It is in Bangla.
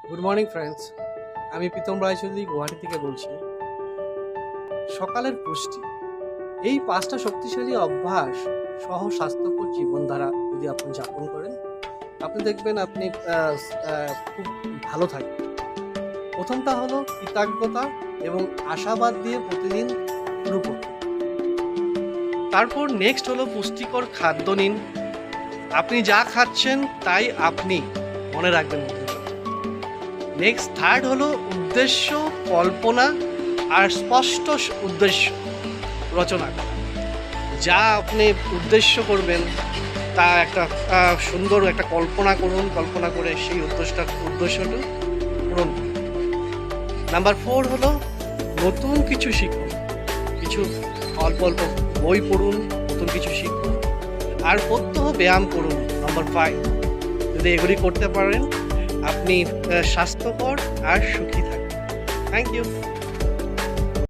গুড মর্নিং ফ্রেন্ডস, আমি প্রীতম রায়চৌধুরী গুয়াহাটি থেকে বলছি। সকালের পুষ্টি, এই 5টা শক্তিশালী অভ্যাস সহ স্বাস্থ্যকর জীবনধারা যদি আপনি যাপন করেন, আপনি দেখবেন আপনি খুব ভালো থাকবেন। প্রথমটা হলো কৃতজ্ঞতা এবং আশাবাদ দিয়ে প্রতিদিন শুরু করুন। তারপর নেক্সট হলো পুষ্টিকর খাদ্য নিন। আপনি যা খাচ্ছেন তাই আপনি, মনে রাখবেন। নেক্সট থার্ড হলো উদ্দেশ্য, কল্পনা আর স্পষ্ট উদ্দেশ্য রচনা করা। যা আপনি উদ্দেশ্য করবেন তা একটা সুন্দর একটা কল্পনা করুন, কল্পনা করে সেই উদ্দেশ্যটা পূরণ করুন। নাম্বার 4 হলো নতুন কিছু শিখুন, কিছু অল্প অল্প বই পড়ুন, নতুন কিছু শিখুন আর প্রত্যহ ব্যায়াম করুন। নাম্বার 5, যদি এগুলি করতে পারেন আপনি স্বাস্থ্যকর আর সুখী থাকবেন। Thank you.